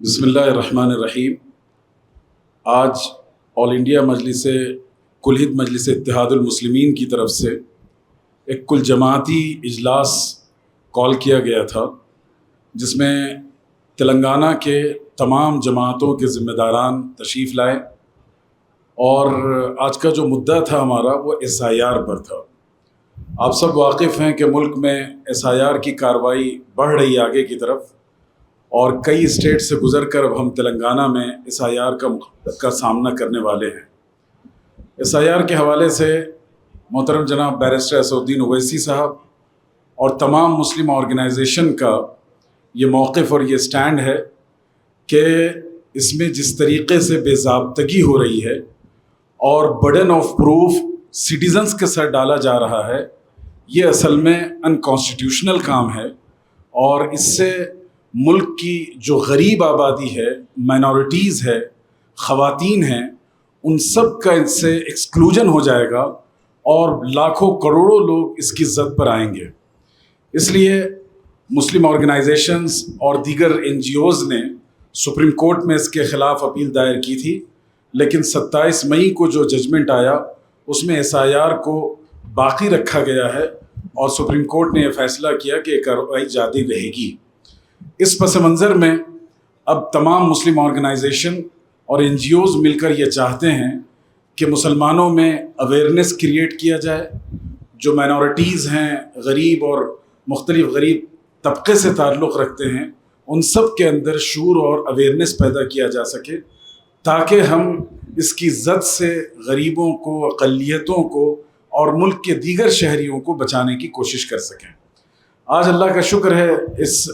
बिस्मिल्लाहिर्रहमानिर्रहीम। आज all India मजलिस कुल-हिंद मजलिस इत्तेहादुल मुस्लिमीन की तरफ से एक कुल जमाती इजलास कॉल किया गया था, जिसमें तेलंगाना के तमाम जमातों के ज़िम्मेदारान तशरीफ़ लाए और आज का जो मुद्दा था हमारा वो SIR पर था। आप सब वाकिफ़ हैं कि मुल्क में SIR की कार्रवाई बढ़ रही है आगे की तरफ, और कई स्टेट से गुज़र कर अब हम तेलंगाना में SIR का सामना करने वाले हैं। SIR के हवाले से मोहतरम जनाब बैरिस्टर असदुद्दीन ओवैसी साहब और तमाम मुस्लिम ऑर्गेनाइजेशन का ये मौक़िफ़ और ये स्टैंड है कि इसमें जिस तरीक़े से बेज़ाब्तगी हो रही है और बर्डन ऑफ प्रूफ सिटीज़न्स के सर डाला जा रहा है, ये असल में अनकॉन्स्टिट्यूशनल काम है और इससे मुल्क की जो गरीब आबादी है, माइनॉरिटीज़ है, ख़वातीन हैं, उन सब का इससे एक्सक्लूजन हो जाएगा और लाखों करोड़ों लोग इसकी ज़द पर आएंगे। इसलिए मुस्लिम ऑर्गेनाइजेशंस और दीगर NGOs ने सुप्रीम कोर्ट में इसके ख़िलाफ़ अपील दायर की थी, लेकिन 27 मई को जो जजमेंट आया उसमें SIR को बाकी रखा गया है और सुप्रीम कोर्ट ने यह फ़ैसला किया कि कार्रवाई जारी रहेगी। इस पस मंज़र में अब तमाम मुस्लिम ऑर्गेनाइजेशन और NGOs मिलकर ये चाहते हैं कि मुसलमानों में अवेयरनेस क्रिएट किया जाए, जो माइनॉरिटीज़ हैं, गरीब और मुख्तलिफ़ गरीब तबके से ताल्लुक़ रखते हैं, उन सब के अंदर शूर और अवेयरनेस पैदा किया जा सके, ताकि हम इसकी ज़द से गरीबों को, अक़लियतों को और मुल्क के दीगर शहरियों को बचाने की कोशिश कर सकें। आज अल्लाह का शुक्र है, इस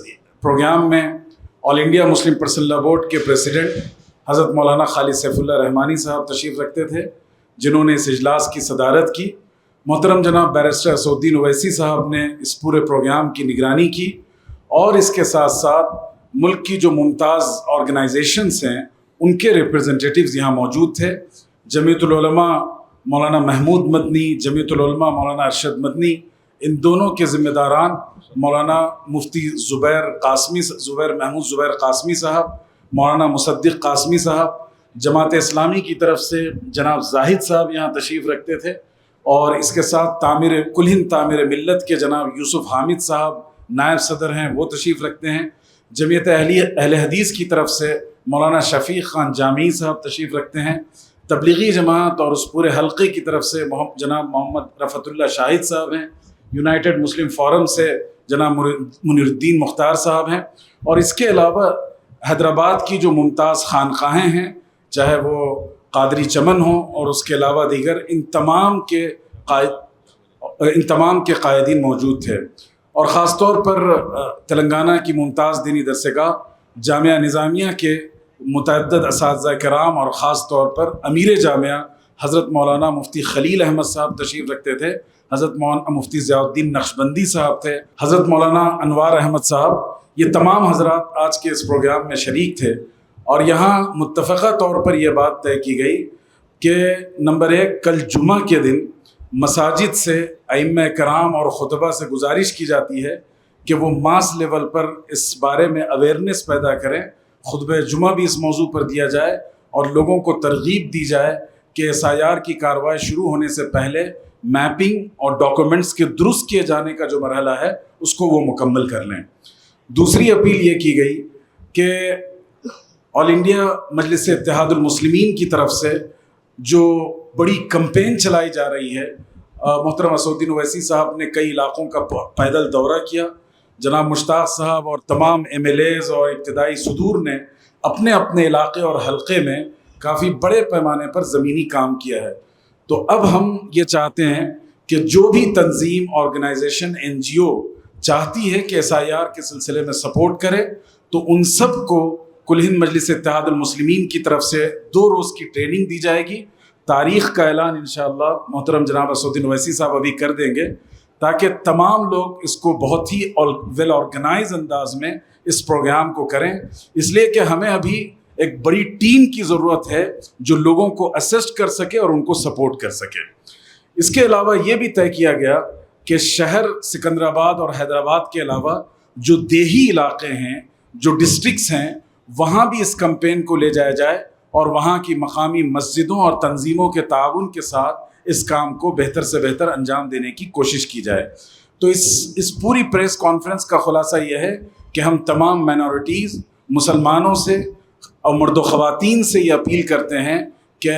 प्रोग्राम में all India Muslim personal law board के प्रेसिडेंट हज़रत मौलाना खालिद सैफुल्लाह रहमानी साहब तशरीफ़ रखते थे, जिन्होंने इस इजलास की सदारत की। मोहतरम जनाब बैरिस्टर असदुद्दीन ओवैसी साहब ने इस पूरे प्रोग्राम की निगरानी की और इसके साथ साथ मुल्क की जो मुमताज़ ऑर्गेनाइजेशंस हैं उनके रिप्रेजेंटेटिव्स यहाँ मौजूद थे। जमीयतुल उलमा मौलाना महमूद मदनी, जमीयतुल उलमा मौलाना अरशद मदनी, इन दोनों के ज़िम्मेदारान मौलाना मुफ्ती ज़ुबैर महमूद ज़ुबैर क़ासमी साहब, मौलाना मुसद्दिक़ क़ासमी साहब, जमात इस्लामी की तरफ से जनाब जाहिद साहब यहाँ तशरीफ़ रखते थे, और इसके साथ कुल-हिंद तामीर मिल्लत के जनाब यूसुफ हामिद साहब नायब सदर हैं, वो तशरीफ़ रखते हैं। जमीयत अहले हदीस की तरफ से मौलाना शफ़ीक़ ख़ान जामी साहब तशरीफ़ रखते हैं। तबलीगी जमात और उस पूरे हल्के की तरफ से जनाब मोहम्मद रफ़तुल्लाह शाहिद साहब हैं। यूनाइटेड मुस्लिम फ़ोरम से जनाब मुनीरुद्दीन मुख्तार साहब हैं, और इसके अलावा हैदराबाद की जो मुमताज़ खानक़ाहें हैं, चाहे वो क़ादरी चमन हो और उसके अलावा दीगर, इन तमाम के क़ायदीन मौजूद थे। और ख़ास तौर पर तेलंगाना की मुमताज़ दीनी दरसगाह जामिया निज़ामिया के मुतअद्दिद असातिज़ा किराम और ख़ास तौर पर अमीर जामिया हज़रत मौलाना मुफ्ती खलील अहमद साहब तशरीफ़ रखते थे, हज़रत मौलाना मुफ्ती ज़ियाउद्दीन नक्शबंदी साहब थे, हज़रत मौलाना अनवार अहमद साहब, ये तमाम हज़रात आज के इस प्रोग्राम में शरीक थे। और यहाँ मुत्तफ़क़ा तौर पर यह बात तय की गई कि नंबर 1, कल जुमा के दिन मसाजिद से अइम्मा कराम और खुतबा से गुजारिश की जाती है कि वो मास लेवल पर इस बारे में अवेयरनेस पैदा करें। खुतबा जुमा भी इस मौजू पर दिया जाए और लोगों को तरगीब दी जाए कि SIR की कार्रवाई शुरू होने से पहले मैपिंग और डॉक्यूमेंट्स के दुरुस्त किए जाने का जो मरहला है उसको वो मुकम्मल कर लें। दूसरी अपील ये की गई कि ऑल इंडिया मजलिस इत्तेहादुल मुस्लिमीन की तरफ से जो बड़ी कैंपेन चलाई जा रही है, मोहतरम असदुद्दीन ओवैसी साहब ने कई इलाक़ों का पैदल दौरा किया, जनाब मुश्ताक साहब और तमाम MLAs और इब्तिदाई सदूर ने अपने अपने इलाक़े और हल्के में काफ़ी बड़े पैमाने पर ज़मीनी काम किया है। तो अब हम ये चाहते हैं कि जो भी तंजीम, ऑर्गेनाइजेशन, NGO चाहती है कि SIR के सिलसिले में सपोर्ट करे, तो उन सब को कुल-हिंद मजलिस इत्तेहादुल मुस्लिमीन की तरफ से 2 रोज़ की ट्रेनिंग दी जाएगी। तारीख़ का ऐलान इंशाअल्लाह मोहतरम जनाब असदुद्दीन ओवैसी साहब अभी कर देंगे, ताकि तमाम लोग इसको बहुत ही वेल ऑर्गेनाइज अंदाज में इस प्रोग्राम को करें। इसलिए कि हमें अभी एक बड़ी टीम की ज़रूरत है जो लोगों को असिस्ट कर सके और उनको सपोर्ट कर सके। इसके अलावा ये भी तय किया गया कि शहर सिकंदराबाद और हैदराबाद के अलावा जो देही इलाके हैं, जो डिस्ट्रिक्ट्स हैं, वहाँ भी इस कैंपेन को ले जाया जाए और वहाँ की मकामी मस्जिदों और तंजीमों के ताउन के साथ इस काम को बेहतर से बेहतर अंजाम देने की कोशिश की जाए। तो इस पूरी प्रेस कॉन्फ्रेंस का खुलासा यह है कि हम तमाम माइनॉरिटीज़, मुसलमानों से और मर्द ख़वातीन से ये अपील करते हैं कि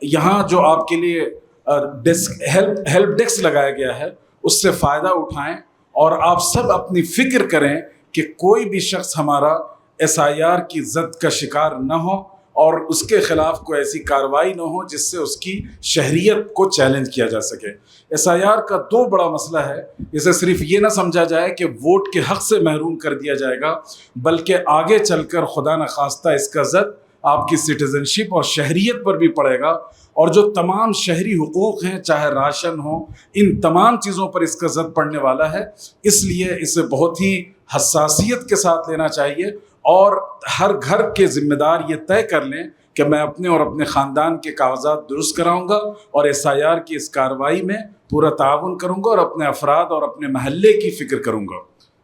यहाँ जो आपके लिए हेल्प डेस्क लगाया गया है उससे फ़ायदा उठाएं और आप सब अपनी फ़िक्र करें कि कोई भी शख्स हमारा SIR की जद का शिकार न हो और उसके ख़िलाफ़ कोई ऐसी कार्रवाई न हो जिससे उसकी शहरियत को चैलेंज किया जा सके। SIR का दो बड़ा मसला है, इसे सिर्फ ये ना समझा जाए कि वोट के हक़ से महरूम कर दिया जाएगा, बल्कि आगे चलकर खुदा न खास्ता इसका जद आपकी सिटीज़नशिप और शहरियत पर भी पड़ेगा और जो तमाम शहरी हुकूक़ हैं, चाहे राशन हो, इन तमाम चीज़ों पर इसका जद पड़ने वाला है। इसलिए इसे बहुत ही हसासियत के साथ लेना चाहिए और हर घर के ज़िम्मेदार ये तय कर लें कि मैं अपने और अपने ख़ानदान के कागजात दुरुस्त कराऊंगा और SIR की इस कार्रवाई में पूरा ताउन करूंगा और अपने अफराद और अपने महल्ले की फ़िक्र करूंगा।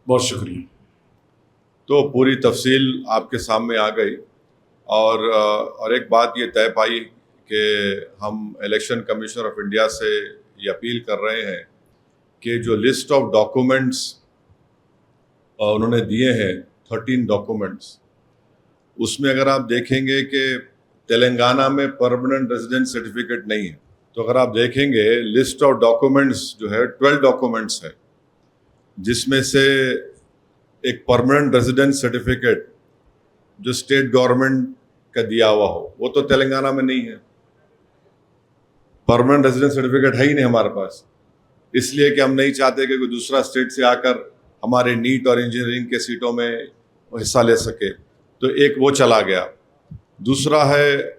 बहुत शुक्रिया। तो पूरी तफसील आपके सामने आ गई और एक बात ये तय पाई कि हम इलेक्शन कमीशन ऑफ इंडिया से ये अपील कर रहे हैं कि जो लिस्ट ऑफ डॉक्यूमेंट्स उन्होंने दिए हैं 13 डॉक्यूमेंट्स, उसमें अगर आप देखेंगे कि तेलंगाना में परमानेंट रेजिडेंट सर्टिफिकेट नहीं है। तो अगर आप देखेंगे लिस्ट ऑफ डॉक्यूमेंट्स जो है 12 डॉक्यूमेंट्स है, जिसमें से एक परमानेंट रेजिडेंट सर्टिफिकेट जो स्टेट गवर्नमेंट का दिया हुआ हो वो तो तेलंगाना में नहीं है। परमानेंट रेजिडेंट सर्टिफिकेट है ही नहीं हमारे पास, इसलिए कि हम नहीं चाहते कि कोई दूसरा स्टेट से आकर हमारे नीट और इंजीनियरिंग के सीटों में हिस्सा ले सके। तो एक वो चला गया। दूसरा है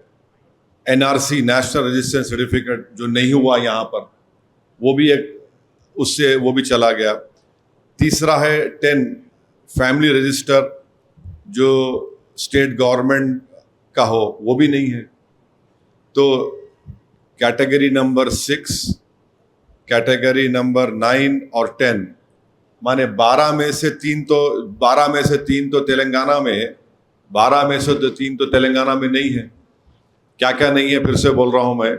NRC नेशनल रजिस्ट्रेशन सर्टिफिकेट जो नहीं हुआ यहाँ पर, वो भी वो भी चला गया। तीसरा है 10 फैमिली रजिस्टर जो स्टेट गवर्नमेंट का हो, वो भी नहीं है। तो कैटेगरी नंबर 6, कैटेगरी नंबर 9 और 10 माने 12 में से 3 तो तेलंगाना में, 12 में से 3 तो तेलंगाना में नहीं है। क्या क्या नहीं है फिर से बोल रहा हूं मैं।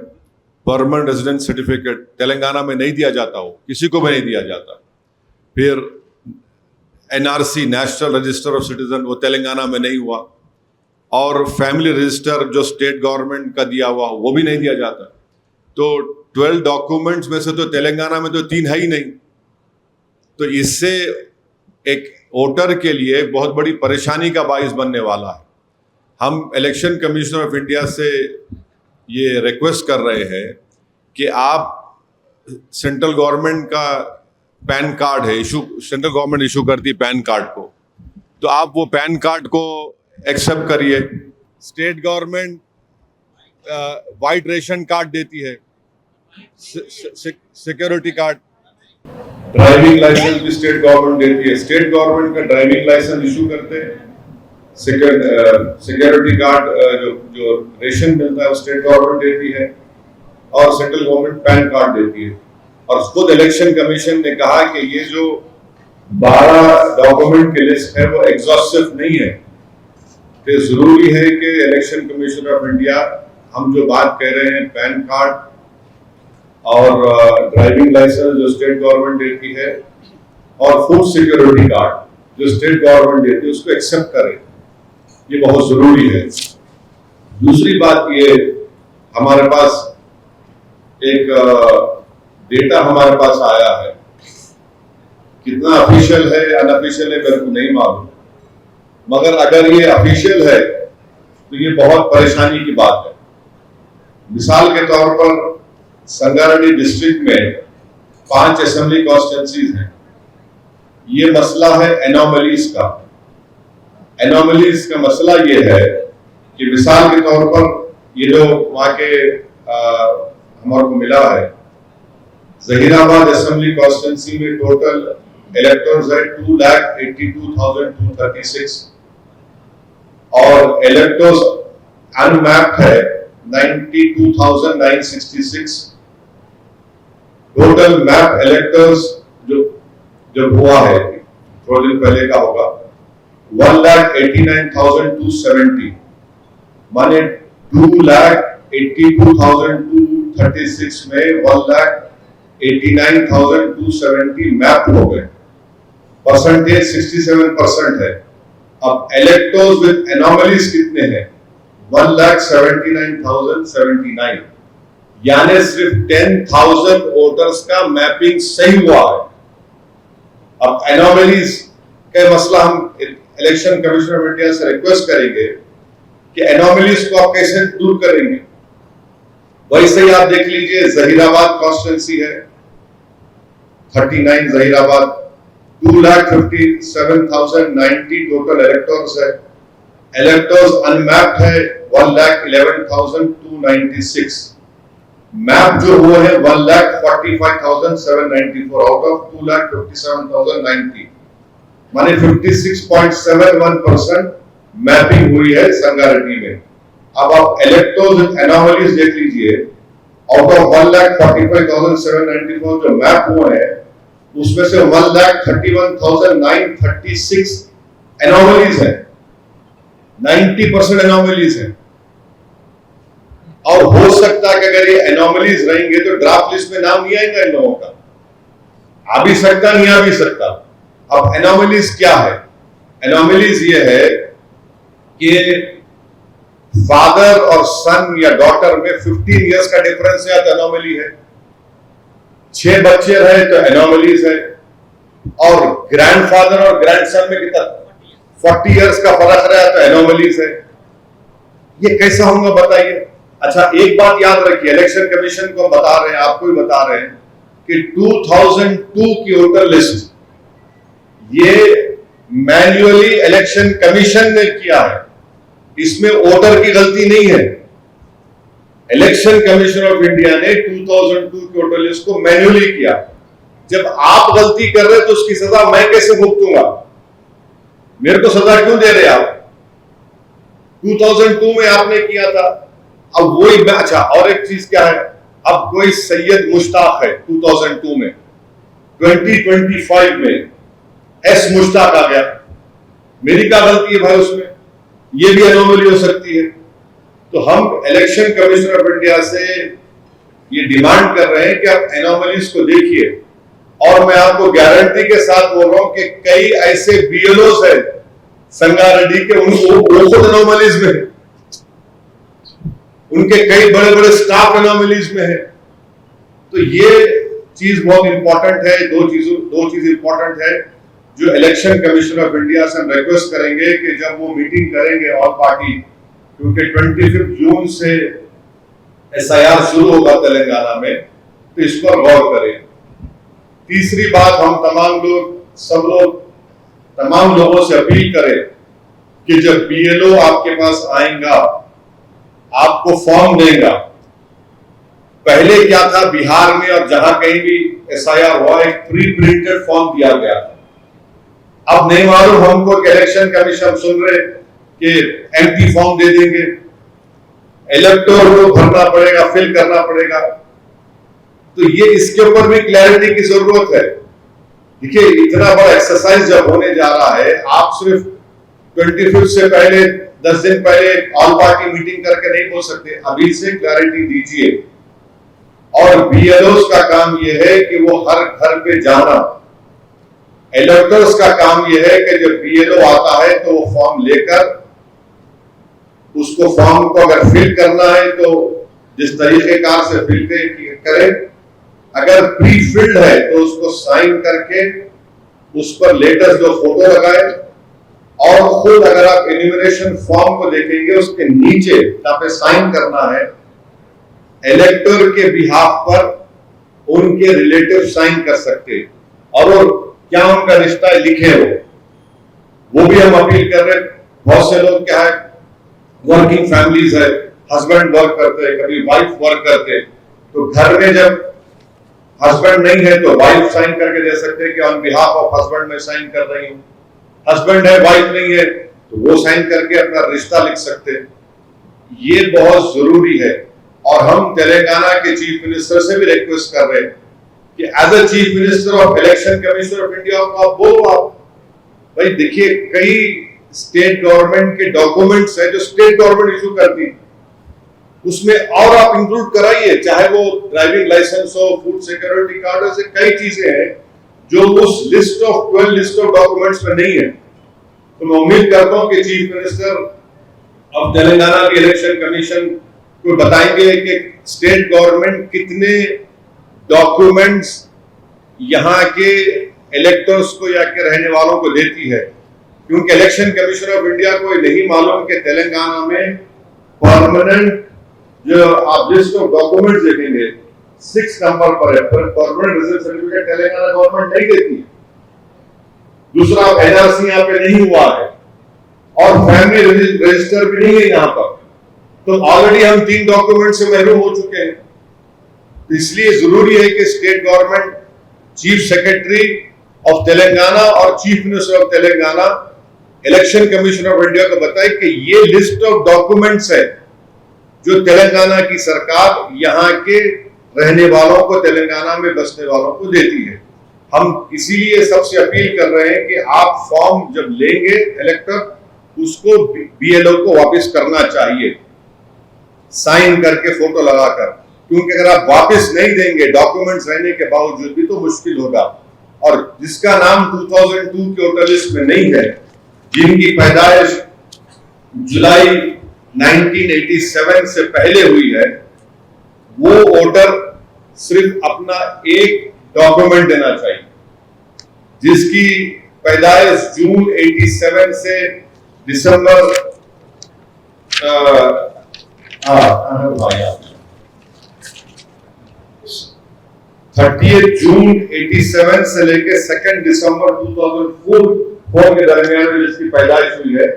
परमानेंट रेजिडेंट सर्टिफिकेट तेलंगाना में नहीं दिया जाता, हो किसी को भी नहीं दिया जाता। फिर NRC national register of citizen वो तेलंगाना में नहीं हुआ, और फैमिली रजिस्टर जो स्टेट गवर्नमेंट का दिया हुआ वो भी नहीं दिया जाता। तो 12 डॉक्यूमेंट्स में से तो तेलंगाना में तो 3 है ही नहीं। तो इससे एक वोटर के लिए बहुत बड़ी परेशानी का बाइस बनने वाला है। हम इलेक्शन कमीशन ऑफ इंडिया से ये रिक्वेस्ट कर रहे हैं कि आप सेंट्रल गवर्नमेंट का पैन कार्ड है सेंट्रल गवर्नमेंट इशू करती है पैन कार्ड को, तो आप वो पैन कार्ड को एक्सेप्ट करिए। State government white ration card देती है, सिक्योरिटी कार्ड, ड्राइविंग लाइसेंस भी स्टेट गवर्नमेंट देती है। स्टेट गवर्नमेंट का ड्राइविंग लाइसेंस इशू करते हैं, सिक्योरिटी कार्ड जो रेशन मिलता है वो स्टेट गवर्नमेंट देती है, और सेंट्रल गवर्नमेंट पैन कार्ड देती है। और खुद इलेक्शन कमीशन ने कहा कि ये जो 12 डॉक्यूमेंट की लिस्ट है वो एग्जॉस्टिव नहीं है, कि जरूरी है कि इलेक्शन कमीशन ऑफ इंडिया हम जो बात कह रहे हैं पैन कार्ड और ड्राइविंग लाइसेंस जो स्टेट गवर्नमेंट देती है और फूड सिक्योरिटी कार्ड जो स्टेट गवर्नमेंट देती है उसको एक्सेप्ट करें, ये बहुत जरूरी है। दूसरी बात ये, हमारे पास एक डेटा हमारे पास आया है, कितना ऑफिशियल है अनऑफिशियल है मेरे को नहीं मालूम, मगर अगर ये ऑफिशियल है तो ये बहुत परेशानी की बात है। मिसाल के तौर पर संगारेड्डी डिस्ट्रिक्ट में 5 असेंबली कॉन्स्टिट्यूंसीज हैं। ये मसला है एनोमलीज का। एनोमलीज का मसला ये है कि मिसाल के तौर पर ये जो वहां के हमारे को मिला है, जहीराबाद असेंबली कॉन्स्टिट्यूंसी में टोटल इलेक्टर्स है 2,82,236 और इलेक्टर्स अनमैप्ड है 92,966। टोटल मैप इलेक्टर्स जो जब हुआ है थोड़े दिन पहले का होगा 1,89,270, माने 2,82,236 में 1,89,270 मैप हो गए। परसेंटेज 67% है। अब इलेक्टोर्स विद एनोमलीज कितने हैं? 1,79,079, यानी सिर्फ 10,000 वोटर्स का मैपिंग सही हुआ है। अब एनोमलीज का मसला हम इलेक्शन कमीशन ऑफ इंडिया से रिक्वेस्ट करेंगे कि एनोमलीज को आप कैसे दूर करेंगे। वैसे ही आप देख लीजिए, जहीराबाद कॉन्स्टिट्यूंसी है 39 जहीराबाद, 2,57,090 टोटल इलेक्टोर्स है। इलेक्टोर्स अनमैप्ड है 1,11,296। मैप जो हुए हैं 1,45,794 आउट ऑफ 2,57,090, माने 56.71% मैपिंग हुई है संगारेड्डी में। अब आप इलेक्टोर्स एनोमलीज देख लीजिए, आउट ऑफ 1,45,794 जो मैप हुए हैं, उसमें से 1,31,936 एनोमलीज है, 90% एनोमलीज है। और हो सकता है कि अगर ये एनोमलीज रहेंगे तो ड्राफ्ट लिस्ट में नाम नहीं आएगा इन लोगों का, आ भी सकता नहीं आ भी सकता। अब एनोमलीज क्या है? एनोमलीज ये है कि फादर और सन या डॉटर में 15 इयर्स का डिफरेंस है तो एनोमली है, 6 बच्चे रहे तो एनोमलीज है, और ग्रैंडफादर और ग्रैंडसन में कितना 40 इयर्स का फर्क रहा तो एनोमलीज है। ये कैसा होगा बताइए। अच्छा, एक बात याद रखिए, इलेक्शन कमीशन को बता रहे हैं, आपको भी बता रहे हैं कि 2002 की वोटर लिस्ट ये मैन्युअली इलेक्शन कमीशन ने किया है, इसमें वोटर की गलती नहीं है। इलेक्शन कमीशन ऑफ इंडिया ने 2002 की वोटर लिस्ट को मैन्युअली किया। जब आप गलती कर रहे तो उसकी सजा मैं कैसे भुगतूंगा? मेरे को सजा क्यों दे रहे आप? 2002 में आपने किया था, अब वही। अच्छा, और एक चीज क्या है, अब कोई सैयद मुश्ताक है 2002 में, 2025 में एस मुश्ताक आ गया, मेरी क्या गलती है भाई उसमें? ये भी एनोमली हो सकती है। तो हम इलेक्शन कमीशन ऑफ इंडिया से ये डिमांड कर रहे हैं कि आप एनोमलीज को देखिए, और मैं आपको गारंटी के साथ बोल रहा हूं कि कई ऐसे बीएलओस हैं संगारेड्डी के, उनको खुद एनोमलीज में है, उनके कई बड़े बड़े स्टाफ एनोमलीज में है। तो ये चीज बहुत इंपॉर्टेंट है। दो चीज इंपॉर्टेंट है जो इलेक्शन कमीशन ऑफ इंडिया से हम रिक्वेस्ट करेंगे कि जब वो मीटिंग करेंगे ऑल पार्टी, क्योंकि 25 जून से एसआईआर शुरू होगा तेलंगाना में, तो इस पर गौर करें। तीसरी बात, हम तमाम लोगों से अपील करें कि जब बीएलओ आपके पास आएगा, आपको फॉर्म देगा। पहले क्या था, बिहार में और जहां कहीं भी एसआईआर हुआ, एक प्री प्रिंटेड फॉर्म दिया गया था। अब नहीं मालूम हमको कि इलेक्शन कमीशन सुन रहे कि एम्प्टी फॉर्म दे देंगे, इलेक्टोर को भरना पड़ेगा, फिल करना पड़ेगा। तो ये इसके ऊपर भी क्लैरिटी की जरूरत है। देखिए, इतना बड़ा एक्सरसाइज जब होने जा रहा है, आप सिर्फ 25 से पहले 10 दिन पहले ऑल पार्टी मीटिंग करके नहीं बोल सकते, अभी से क्लैरिटी दीजिए। और बीएलओस का काम यह है कि वो हर घर पे जाना, इलेक्टर्स का काम यह है कि जब बीएलओ आता है तो वो फॉर्म लेकर, उसको फॉर्म को अगर फिल करना है तो जिस तरीकेकार से फिल करें, अगर प्री फिल्ड है तो उसको साइन करके उस पर लेटेस्ट जो फोटो लगाए, और खुद अगर आप एन्यूमरेशन फॉर्म को देखेंगे उसके नीचे जहां पे साइन करना है, इलेक्टर के बिहाफ पर उनके रिलेटिव साइन कर सकते, और क्या उनका रिश्ता लिखे वो भी हम अपील कर रहे हैं। बहुत से लोग क्या है, वर्किंग फैमिलीज है, हस्बैंड वर्क करते हैं, कभी वाइफ वर्क करते हैं, तो घर में जब हस्बैंड नहीं है तो वाइफ साइन करके दे सकते हैं कि ऑन बिहाफ ऑफ हस्बैंड मैं साइन कर रही हूं। हस्बैंड है, वाइफ नहीं है, तो वो साइन करके अपना रिश्ता लिख सकते हैं। ये बहुत जरूरी है। और हम तेलंगाना के चीफ मिनिस्टर से भी रिक्वेस्ट कर रहे हैं कि as a chief minister of election commission of India, आप बोलो, आप भाई देखिए, कई स्टेट गवर्नमेंट के डॉक्यूमेंट्स है जो स्टेट गवर्नमेंट इशू करती है, उसमें और आप इंक्लूड कराइए, चाहे वो ड्राइविंग लाइसेंस हो, फूड सिक्योरिटी कार्ड, ऐसे कई चीजें हैं जो उस list of 12 list of documents में नहीं है। तो मैं उम्मीद करता हूं कि चीफ मिनिस्टर ऑफ तेलंगाना के इलेक्शन कमीशन को बताएंगे कि स्टेट गवर्नमेंट कितने डॉक्यूमेंट्स यहाँ के इलेक्टर्स को या के रहने वालों को देती है, क्योंकि इलेक्शन कमीशन ऑफ इंडिया को नहीं मालूम कि तेलंगाना में परमानेंट जो आप लिस्ट ऑफ डॉक्यूमेंट्स देखेंगे 6 नंबर पर है, पर permanent residence certificate Telangana government नहीं देती है। दूसरा, एनआरसी यहाँ पे नहीं हुआ है और फैमिली रजिस्टर भी नहीं है यहाँ पर, तो ऑलरेडी हम 3 डॉक्यूमेंट से महरूम हो चुके हैं। तो इसलिए जरूरी है कि state government chief secretary of Telangana और chief minister of Telangana election commission of India को बताए कि ये लिस्ट ऑफ डॉक्यूमेंट्स है जो तेलंगाना की सरकार यहाँ के रहने वालों को, तेलंगाना में बसने वालों को देती है। हम इसीलिए सबसे अपील कर रहे हैं कि आप फॉर्म जब लेंगे इलेक्टर, उसको बीएलओ को वापस करना चाहिए, साइन करके फोटो लगाकर, क्योंकि अगर आप वापस नहीं देंगे डॉक्यूमेंट्स रहने के बावजूद भी तो मुश्किल होगा। और जिसका नाम 2002 के वोटर लिस्ट में नहीं है, जिनकी पैदाइश जुलाई 1987 से पहले हुई है, वो वोटर सिर्फ अपना एक डॉक्यूमेंट देना चाहिए। जिसकी पैदाइश जून 87 से दिसंबर 30 जून 87 से लेके 2 दिसंबर 2004 के दरमियान में जिसकी पैदाइश हुई है,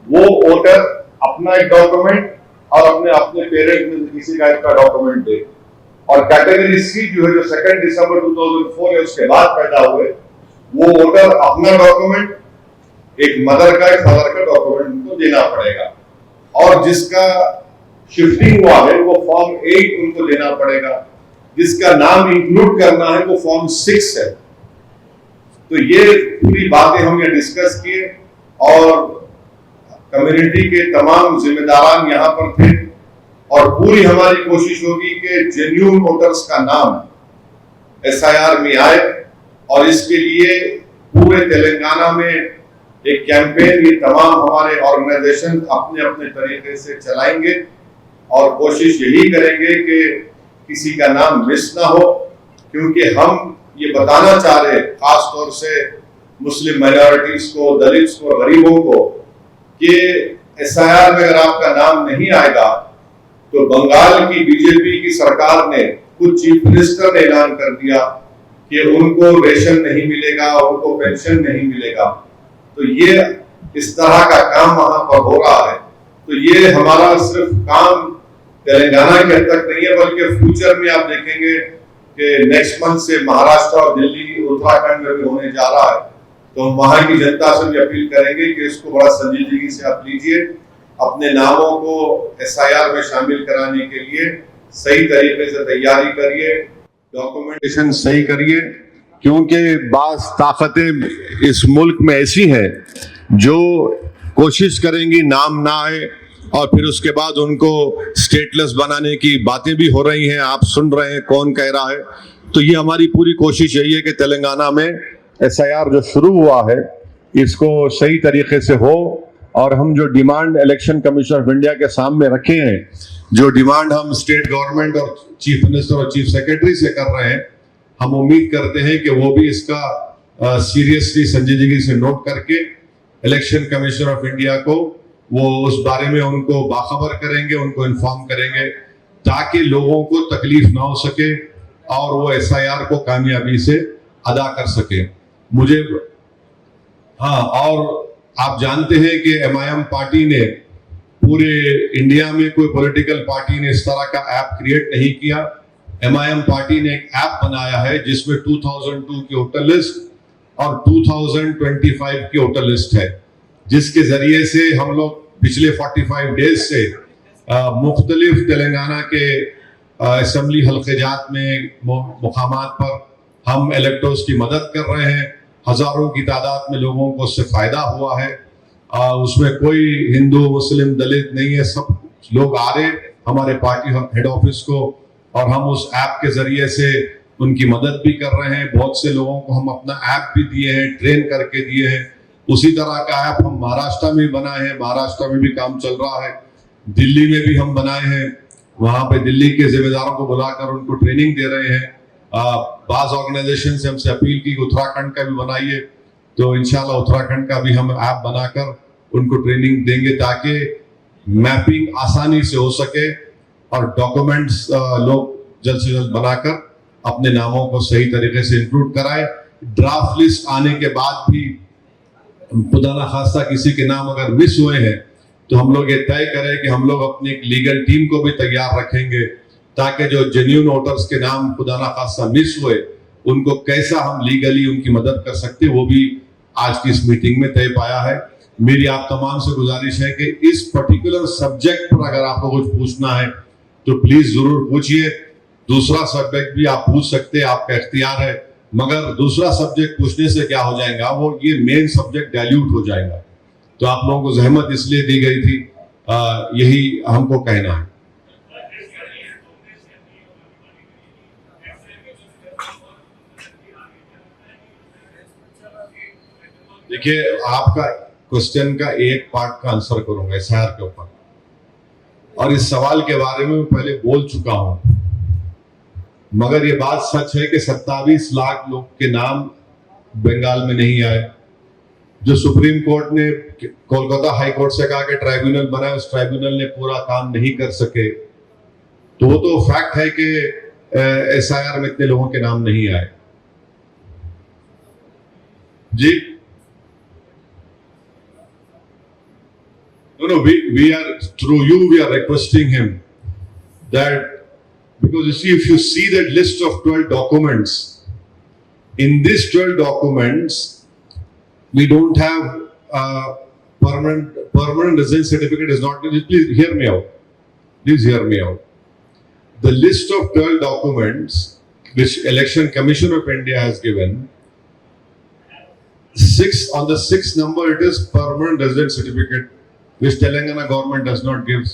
वो वोटर अपना एक डॉक्यूमेंट और अपने पेरेंट्स में किसी का इसका डॉक्यूमेंट दे। और कैटेगरी सी जो है, जो 2 दिसंबर 2004 है उसके बाद पैदा हुए, वो वोटर अपना डॉक्यूमेंट, एक मदर का, एक फादर का डॉक्यूमेंट उनको देना पड़ेगा। और जिसका शिफ्टिंग हुआ है वो फॉर्म 8 उनको देना पड़ेगा। जिसका नाम इंक्लूड करना है वो फॉर्म 6 है। तो ये पूरी बातें हमने डिस्कस किए और कम्युनिटी के तमाम जिम्मेदारान यहाँ पर थे, और पूरी हमारी कोशिश होगी कि जेन्युइन वोटर्स का नाम एसआईआर में आए। और इसके लिए पूरे तेलंगाना में एक कैंपेन ये तमाम हमारे ऑर्गेनाइजेशन अपने अपने तरीके से चलाएंगे और कोशिश यही करेंगे कि किसी का नाम मिस ना हो, क्योंकि हम ये बताना चाह रहे हैं खास तौर से मुस्लिम माइनॉरिटीज को, दलित्स को, गरीबों को, कि एसआईआर में अगर आपका नाम नहीं आएगा तो बंगाल की बीजेपी की सरकार ने, कुछ चीफ मिनिस्टर ने ऐलान कर दिया कि उनको रेशन नहीं मिलेगा, उनको पेंशन नहीं मिलेगा। तो ये इस तरह का काम वहां पर हो रहा है। तो ये हमारा सिर्फ काम तेलंगाना के हद तक नहीं है, बल्कि फ्यूचर में आप देखेंगे कि नेक्स्ट मंथ से महाराष्ट्र और दिल्ली, उत्तराखंड में भी होने जा रहा है। तो हम वहां की जनता से भी अपील करेंगे कि इसको बड़ा संजीदगी से आप लीजिए, अपने नामों को एसआईआर में शामिल कराने के लिए सही तरीके से तैयारी करिए, डॉक्यूमेंटेशन सही करिए, क्योंकि बास ताकतें इस मुल्क में ऐसी हैं जो कोशिश करेंगी नाम ना आए और फिर उसके बाद उनको स्टेटलेस बनाने की बातें भी हो रही हैं। आप सुन रहे हैं कौन कह रहा है। तो ये हमारी पूरी कोशिश यही है कि तेलंगाना में एसआईआर जो शुरू हुआ है इसको सही तरीके से हो, और हम जो demand election commission of India के सामने रखे हैं, जो डिमांड हम स्टेट गवर्नमेंट और चीफ मिनिस्टर और चीफ सेक्रेटरी से कर रहे हैं, हम उम्मीद करते हैं कि वो भी इसका सीरियसली, संजीदगी से नोट करके इलेक्शन कमीशन ऑफ इंडिया को वो उस बारे में उनको बाखबर करेंगे, उनको इन्फॉर्म करेंगे, ताकि लोगों को तकलीफ ना हो सके और वो एसआईआर को कामयाबी से अदा कर सके। मुझे और आप जानते हैं कि एमआईएम पार्टी ने, पूरे इंडिया में कोई पॉलिटिकल पार्टी ने इस तरह का ऐप क्रिएट नहीं किया। एमआईएम पार्टी ने एक ऐप बनाया है जिसमें 2002 की वोटर लिस्ट और 2025 की वोटर लिस्ट है, जिसके जरिए से हम लोग पिछले 45 डेज से मुख्तलिफ तेलंगाना के असेंबली हल्क़े-जात में मुकामात पर हम इलेक्टर्स की मदद कर रहे हैं। हजारों की तादाद में लोगों को उससे फायदा हुआ है उसमें कोई हिंदू मुस्लिम दलित नहीं है, सब लोग आ रहे हमारे पार्टी हेड ऑफिस को, और हम उस ऐप के जरिए से उनकी मदद भी कर रहे हैं। बहुत से लोगों को हम अपना ऐप भी दिए हैं, ट्रेन करके दिए हैं। उसी तरह का ऐप हम महाराष्ट्र में बनाए हैं, महाराष्ट्र में भी काम चल रहा है। दिल्ली में भी हम बनाए हैं, वहां पे दिल्ली के जिम्मेदारों को बुलाकर उनको ट्रेनिंग दे रहे हैं। बाज ऑर्गेनाइजेशन से हमसे अपील की उत्तराखंड का भी बनाइए, तो इंशाल्लाह उत्तराखंड का भी हम ऐप बनाकर उनको ट्रेनिंग देंगे ताकि मैपिंग आसानी से हो सके और डॉक्यूमेंट्स लोग जल्द से जल्द बनाकर अपने नामों को सही तरीके से इंक्लूड कराए। ड्राफ्ट लिस्ट आने के बाद भी खुदा ना खास्ता किसी के नाम अगर मिस हुए हैं तो हम लोग ये तय करें कि हम लोग अपनी एक लीगल टीम को भी तैयार रखेंगे ताकि जो जेन्युइन वोटर्स के नाम खुदा ना खास्ता मिस हुए उनको कैसा हम लीगली उनकी मदद कर सकते, वो भी आज की इस मीटिंग में तय पाया है। मेरी आप तमाम से गुजारिश है कि इस पर्टिकुलर सब्जेक्ट पर अगर आपको कुछ पूछना है तो प्लीज जरूर पूछिए। दूसरा सब्जेक्ट भी आप पूछ सकते हैं, आपका इख्तियार है, मगर दूसरा सब्जेक्ट पूछने से क्या हो जाएगा, वो ये मेन सब्जेक्ट डाइल्यूट हो जाएगा। तो आप लोगों को जहमत इसलिए दी गई थी, यही हमको कहना है। देखिए, आपका क्वेश्चन का एक पार्ट का आंसर करूंगा एसआईआर के ऊपर, और इस सवाल के बारे में मैं पहले बोल चुका हूं, मगर ये बात सच है कि 27 लाख लोग के नाम बंगाल में नहीं आए। जो सुप्रीम कोर्ट ने कोलकाता हाई कोर्ट से कहा कि ट्राइब्यूनल बना, उस ट्राइब्यूनल ने पूरा काम नहीं कर सके, तो वो तो फैक्ट है कि एसआईआर में इतने लोगों के नाम नहीं आए। जी no, we are, through you, we are requesting him that, because you see, if you see that list of 12 documents, in these 12 documents, we don't have permanent residence certificate is not, please hear me out. Please hear me out. The list of 12 documents which Election Commission of India has given, on the sixth number it is permanent residence certificate, which Telangana government does not give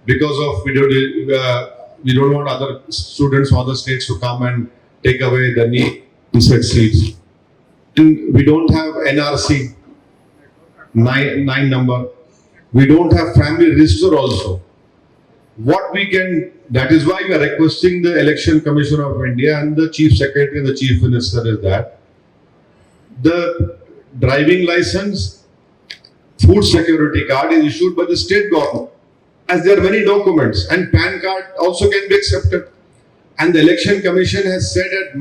because of we don't want other students from other states to come and take away the need to set seats. And we don't have NRC 9 number. We don't have family register also. What we can, that is why we are requesting the Election Commission of India and the Chief Secretary and the Chief Minister is that the driving license, food security card is issued by the state government, as there are many documents, and PAN card also can be accepted. And the Election Commission has said at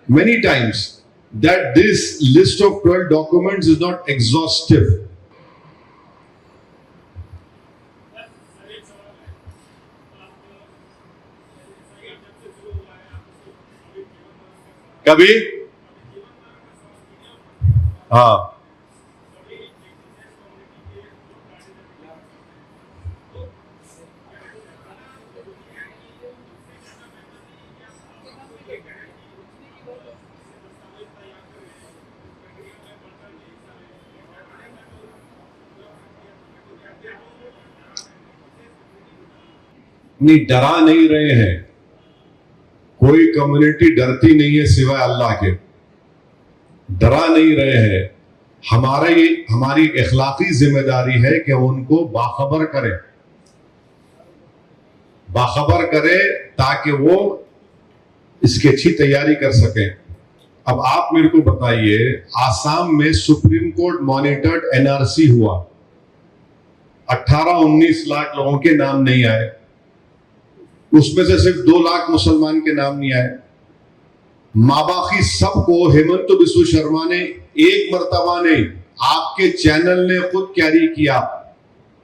many times that this list of 12 documents is not exhaustive. कभी हाँ नहीं, डरा नहीं रहे हैं, कोई community डरती नहीं है सिवाय अल्लाह के, डरा नहीं रहे हैं। हमारी इखलाकी जिम्मेदारी है कि उनको बाखबर करें ताकि वो इसकी अच्छी तैयारी कर सकें। अब आप मेरे को बताइए, आसाम में सुप्रीम कोर्ट मॉनिटर्ड एनआरसी हुआ, 18-19 लाख लोगों के नाम नहीं आए, उसमें से सिर्फ 2 लाख मुसलमान के नाम नहीं आए। माँ बाकी सबको हेमंत बिस्व शर्मा ने एक मर्तबा नहीं, आपके चैनल ने खुद कैरी किया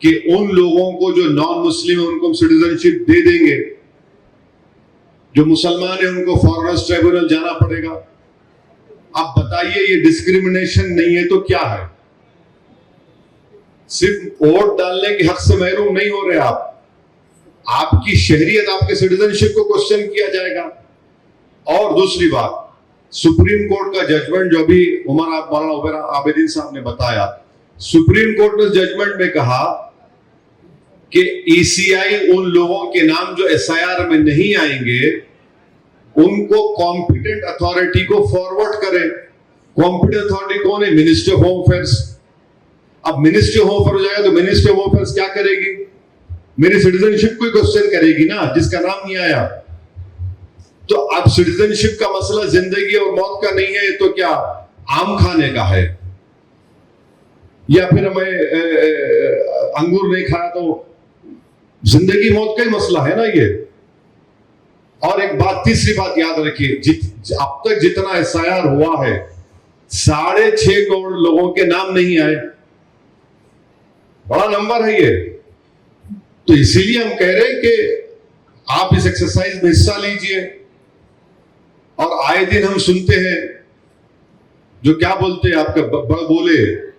कि उन लोगों को जो नॉन मुस्लिम है उनको हम सिटीजनशिप दे देंगे, जो मुसलमान है उनको फॉरेनर्स ट्राइब्यूनल जाना पड़ेगा। अब बताइए, ये डिस्क्रिमिनेशन नहीं है तो क्या है? सिर्फ वोट डालने के हक से महरूम नहीं हो रहे आप, आपकी शहरियत, आपके सिटीजनशिप को क्वेश्चन किया जाएगा। और दूसरी बात, सुप्रीम कोर्ट का जजमेंट जो अभी मौलाना आबिदीन साहब ने बताया, सुप्रीम कोर्ट ने जजमेंट में कहा कि ईसीआई उन लोगों के नाम जो एसआईआर में नहीं आएंगे उनको कॉम्पिटेंट अथॉरिटी को फॉरवर्ड करें। कॉम्पिटेंट अथॉरिटी कौन है? Ministry of home affairs. अब मिनिस्ट्री ऑफ होम अफेयर्स हो जाएगा तो मिनिस्ट्री ऑफ होम अफेयर्स क्या करेगी? मेरी सिटीजनशिप को क्वेश्चन करेगी ना, जिसका नाम नहीं आया। तो अब सिटीजनशिप का मसला जिंदगी और मौत का नहीं है, तो क्या आम खाने का है? या फिर मैं अंगूर नहीं खाया तो जिंदगी मौत का ही मसला है ना ये। और एक बात, तीसरी बात याद रखिए, अब तक जितना एसआईआर हुआ है 6.5 करोड़ लोगों के नाम नहीं आए। बड़ा नंबर है ये। तो इसीलिए हम कह रहे हैं कि आप इस एक्सरसाइज में हिस्सा लीजिए। और आए दिन हम सुनते हैं जो क्या बोलते हैं, आपके बड़ बोले,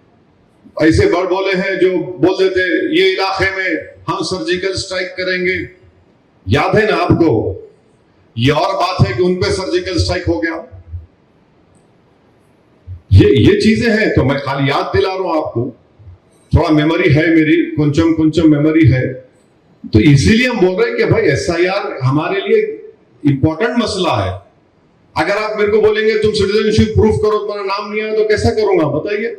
ऐसे बड़ बोले हैं जो बोल देते ये इलाके में हम सर्जिकल स्ट्राइक करेंगे। याद है ना आपको? ये और बात है कि उन पे सर्जिकल स्ट्राइक हो गया। ये चीजें हैं। तो मैं खाली याद दिला रहा हूं आपको, थोड़ा मेमोरी है मेरी, कुंचम मेमोरी है। तो इसीलिए हम बोल रहे हैं कि भाई एसआईआर हमारे लिए इंपॉर्टेंट मसला है। अगर आप मेरे को बोलेंगे तुम सिटीजनशिप प्रूफ करो, तुम्हारा नाम नहीं आया, तो कैसा करूंगा बताइए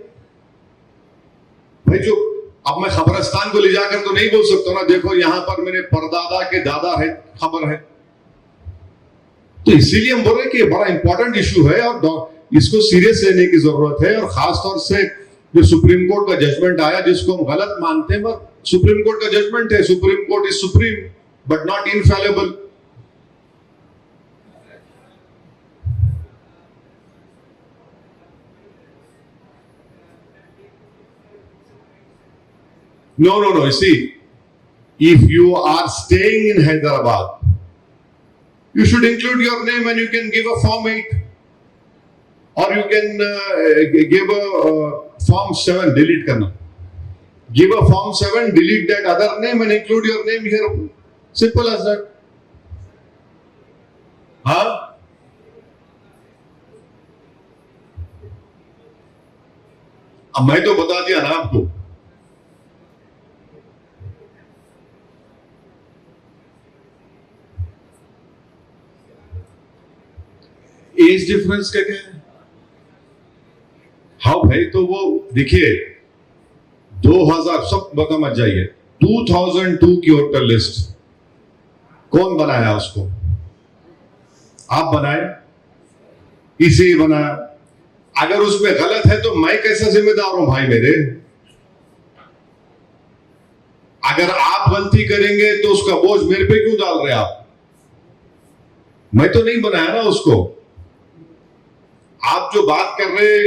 भाई? जो अब मैं खबरस्तान को ले जाकर तो नहीं बोल सकता ना, देखो यहां पर मेरे परदादा के दादा है, खबर है। तो इसीलिए हम बोल रहे हैं कि बड़ा इंपॉर्टेंट इशू है और इसको सीरियस लेने की जरूरत है। और खासतौर से जो सुप्रीम कोर्ट का जजमेंट आया, जिसको हम गलत मानते हैं, पर सुप्रीम कोर्ट का जजमेंट है। Supreme court is supreme but not infallible. No. You see, if you are staying in Hyderabad, you should include your name and you can give a Form 8. Or you can give a Form 7, delete karna. Give a Form 7, delete that other name and include your name here. Simple as that. हाँ? अब मैं तो बता दिया ना आपको। Age difference क्या है? हाँ भाई, तो वो देखिए 2000, सब बता मत जाइए, 2002 की वोटर लिस्ट कौन बनाया? उसको आप बनाए, इसी बनाया। अगर उसमें गलत है तो मैं कैसा जिम्मेदार हूं भाई मेरे? अगर आप गलती करेंगे तो उसका बोझ मेरे पे क्यों डाल रहे आप? मैं तो नहीं बनाया ना उसको। आप जो बात कर रहे,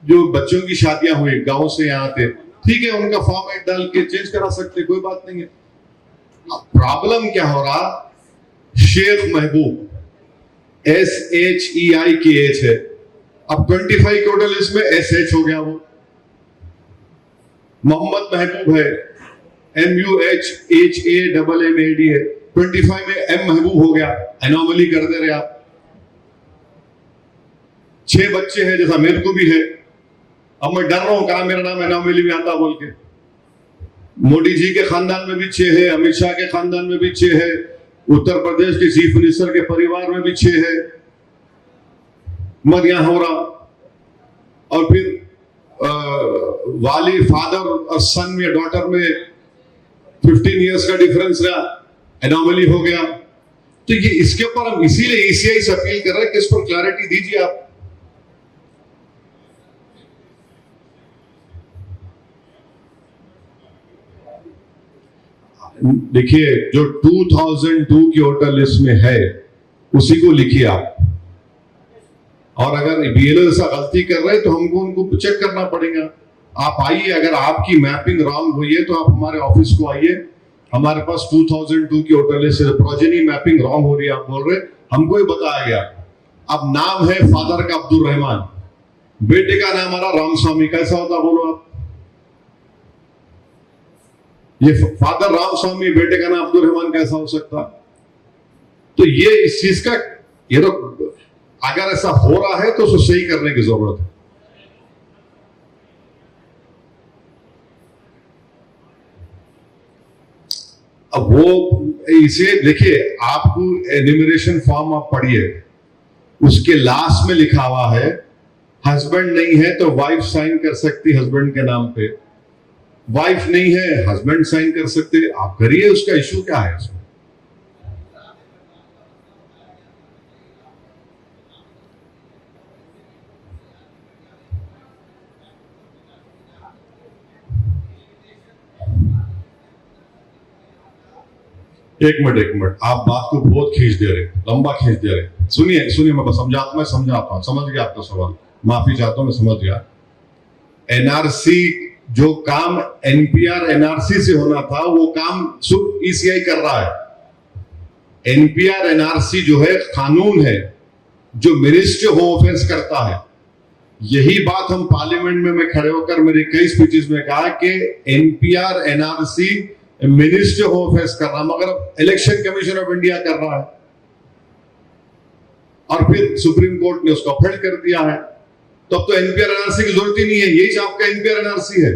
जो बच्चों की शादियां हुई गांव से यहाँ आते, ठीक है, उनका फॉर्म 8 डाल के चेंज करा सकते, कोई बात नहीं है। प्रॉब्लम क्या हो रहा? शेख महबूब SHEI की एज है, अब 25 की वोटर लिस्ट में SH हो गया। वो मोहम्मद महबूब है, MUHHAMMAD है, 25 में M महबूब हो गया। एनोमली कर दे रहे आप। 6 बच्चे हैं, जैसा मेरे को भी है। अब मैं डर रहा हूं, कहा मेरा नाम एनोमली में आता बोल के। मोदी जी के खानदान में भी 6 है, अमित शाह के खानदान में भी 6 है, उत्तर प्रदेश के चीफ मिनिस्टर के परिवार में भी 6 है। मत यहां हो रहा। और फिर वाली फादर और सन या डॉटर में 15 इयर्स का डिफरेंस रहा, एनोमली हो गया। तो ये इसके ऊपर हम इसीलिए ईसीआई से अपील कर रहे हैं कि इस पर क्लैरिटी दीजिए आप। देखिए, जो 2002 की वोटर लिस्ट में है उसी को लिखिए आप। और अगर बीएलओ ऐसा गलती कर रहे हैं तो हमको उनको चेक करना पड़ेगा। आप आइए, अगर आपकी मैपिंग रॉन्ग हुई है तो आप हमारे ऑफिस को आइए। हमारे पास 2002 की वोटर लिस्ट है, प्रोजेनी मैपिंग रॉन्ग हो रही है, आप बोल रहे, हमको ही बताया गया। अब नाम है फादर का अब्दुल रहमान, बेटे का नाम आ रहा रामस्वामी, कैसा होता बोलो आप? ये फादर रामस्वामी, बेटे का नाम अब्दुल रहमान कैसा हो सकता? तो ये इस चीज का, ये तो अगर ऐसा हो रहा है तो उसको सही करने की जरूरत है। अब वो इसे देखिए, आपको एनिमरेशन फॉर्म आप पढ़िए, उसके लास्ट में लिखा हुआ है हस्बैंड नहीं है तो वाइफ साइन कर सकती हस्बैंड के नाम पे, वाइफ नहीं है हस्बैंड साइन कर सकते। आप करिए, उसका इशू क्या है इसमें? एक मिनट, आप बात को बहुत खींच दे रहे, लंबा खींच दे रहे। सुनिए, मैं समझाता हूं, समझ गया आपका सवाल, माफी चाहता हूं, मैं समझ गया। एनआरसी जो काम एनपीआर एनआरसी से होना था वो काम सिर्फ ईसीआई कर रहा है। एनपीआर एनआरसी जो है कानून है जो मिनिस्ट्री होम अफेयर्स करता है। यही बात हम पार्लियामेंट में मैं खड़े होकर मेरी कई स्पीचेस में कहा कि NPR NRC ministry home affairs कर रहा, मगर इलेक्शन कमीशन ऑफ इंडिया कर रहा है, और फिर सुप्रीम कोर्ट ने उसको अपहेल्ड कर दिया है। तो अब तो एनपीआर एनआरसी की जरूरत ही नहीं है, यही आपका एनपीआर एनआरसी है।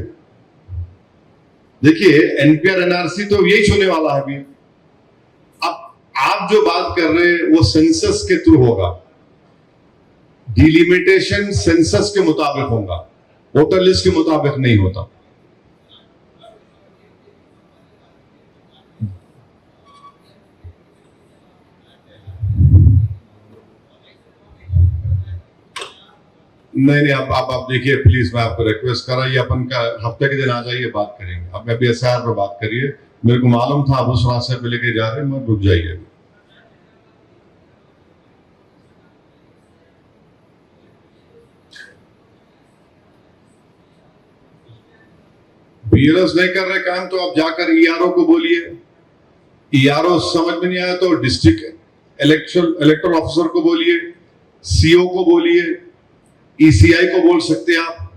देखिए, एनपीआर एनआरसी तो यही होने वाला है अभी। अब आप जो बात कर रहे हैं वो सेंसस के थ्रू होगा, डिलिमिटेशन सेंसस के मुताबिक होगा, वोटर लिस्ट के मुताबिक नहीं होता। नहीं, आप देखिए प्लीज, मैं आपको रिक्वेस्ट कर रहा, ये अपन का हफ्ते के दिन आ जाइए, बात करेंगे। अब अभी एसआईआर पर बात करिए, मेरे को मालूम था आप उस रास्ते पे लेके जा रहे हैं, मैं रुक जाइए। बीएलओ नहीं कर रहे काम तो आप जाकर ईआरओ को बोलिए, ईआरओ समझ में नहीं आया तो डिस्ट्रिक्ट इलेक्टोरल ऑफिसर को बोलिए, सीओ को बोलिए, ईसीआई को बोल सकते आप,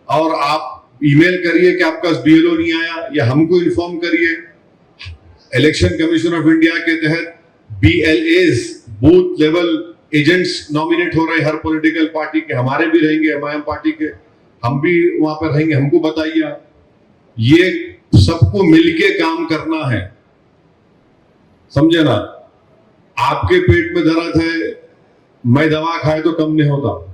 और आप ईमेल करिए कि आपका बीएलओ नहीं आया, या हमको इन्फॉर्म करिए। इलेक्शन कमीशन ऑफ इंडिया के तहत BLS, booth level agents nominate हो रहे हर पॉलिटिकल पार्टी के, हमारे भी रहेंगे, एमआईएम पार्टी के, हम भी वहां पर रहेंगे, हमको बताइए। ये सबको मिलके काम करना है, समझे ना? आपके पेट में दर्द है, मैं दवा खाए तो कम नहीं होता,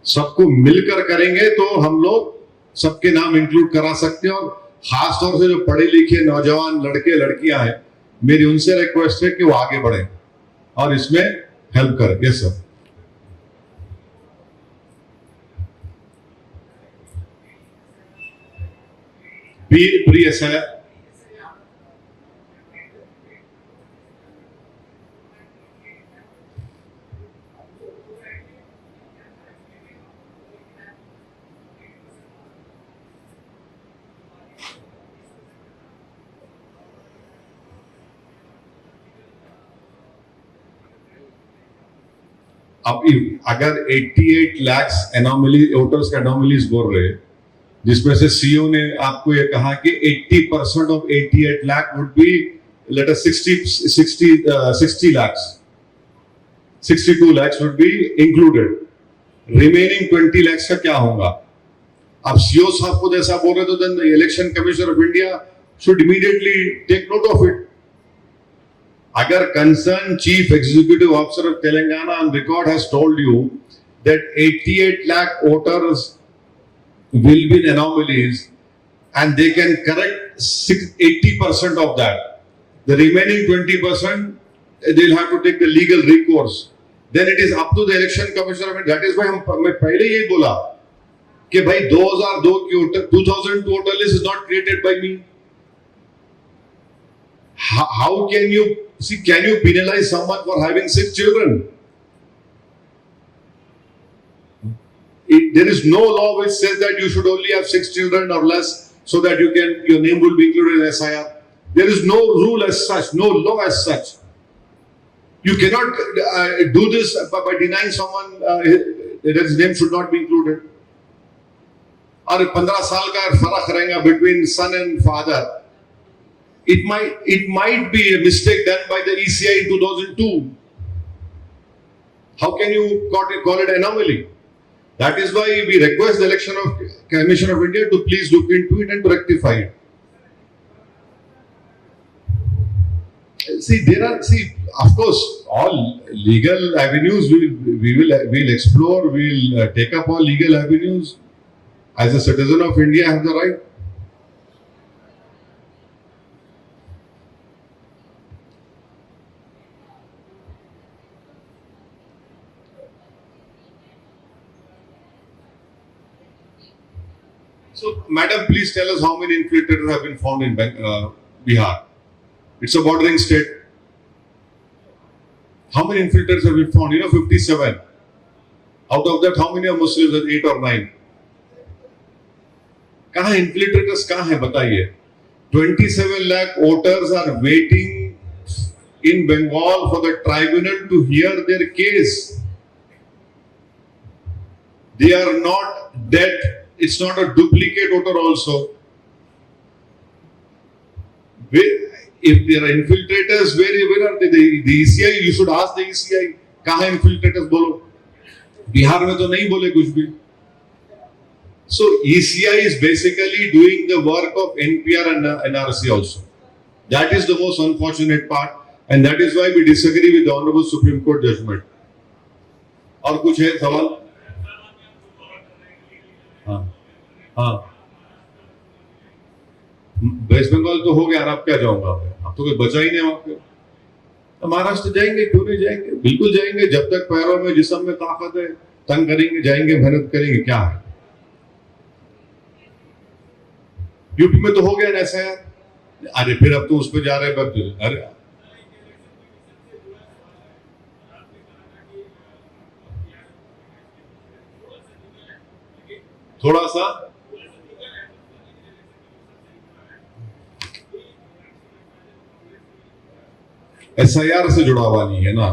सबको मिलकर करेंगे तो हम लोग सबके नाम इंक्लूड करा सकते हैं। और खास तौर से जो पढ़े लिखे नौजवान लड़के लड़कियां हैं, मेरी उनसे रिक्वेस्ट है कि वो आगे बढ़े और इसमें हेल्प करें। Yes sir. प्री एसआईआर अब अगर 88 लाख एनोमली वोटर्स का एनोमलीज बोल रहे, जिसमें से सीओ ने आपको ये कहा कि 80% of 88 lakh would be let us 60 lakhs, 62 lakhs would be included, remaining 20 lakhs का क्या होगा? अब सीओ साहब को जैसा बोल रहे तो then election commission of India should immediately take note of it. अगर concern chief executive officer of Telangana on record has told you that 88 lakh voters will be in anomalies and they can correct 80% of that, the remaining 20% they'll have to take the legal recourse, then it is up to the election commissioner of India. That is why मैं पहले यही बोला कि भाई 2002 की 2002 voter list is not created by me. How can you see, can you penalize someone for having 6 children? There is no law which says that you should only have 6 children or less so that your name will be included in SIR. There is no rule as such, no law as such. You cannot do this by denying someone that his name should not be included. और 15 साल का फर्क रहेगा between son and father. It might be a mistake done by the ECI in 2002. How can you call it anomaly? That is why we request the Election Commission of India to please look into it and to rectify it. of course, all legal avenues we'll explore. We'll take up all legal avenues. As a citizen of India, I have the right. So, madam, please tell us how many infiltrators have been found in Bihar. It's a bordering state. How many infiltrators have been found? 57. Out of that, how many are Muslims? 8 or 9. कहाँ infiltrators कहाँ है बताइए? 27 lakh voters are waiting in Bengal for the tribunal to hear their case. They are not dead. It's not a duplicate voter also. If there are infiltrators, where are they? The ECI, you should ask the ECI. कहाँ है infiltrators बोलो? बिहार में तो नहीं बोले कुछ भी. So ECI is basically doing the work of NPR and NRC also. That is the most unfortunate part, and that is why we disagree with the Honorable Supreme Court judgment. और कुछ है सवाल? हाँ, वेस्ट बंगाल तो हो गया, अब क्या जाऊंगा? अब तो कोई बचा ही नहीं वहां पे. महाराष्ट्र जाएंगे, क्यों नहीं जाएंगे? बिल्कुल जाएंगे. जब तक पैरों में जिस्म में ताकत है, तंग करेंगे, जाएंगे, मेहनत करेंगे. क्या है? यूपी में तो हो गया ना ऐसा यार. अरे फिर अब तो उस पर जा रहे हैं. अरे थोड़ा सा SIR से जुड़ा हुआ नहीं है ना.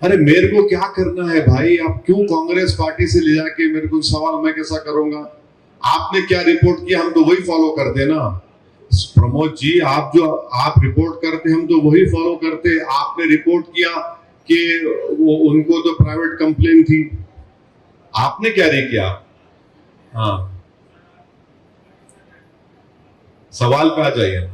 अरे मेरे को क्या करना है भाई? आप क्यों कांग्रेस पार्टी से ले जाके मेरे को सवाल मैं कैसा करूंगा? आपने क्या रिपोर्ट किया, हम तो वही फॉलो करते ना. प्रमोद जी, आप रिपोर्ट करते, हम तो वही फॉलो करते. आपने रिपोर्ट किया कि वो उनको तो प्राइवेट कंप्लेन थी. आपने क्या नहीं किया? हाँ, सवाल पे आ जाइए.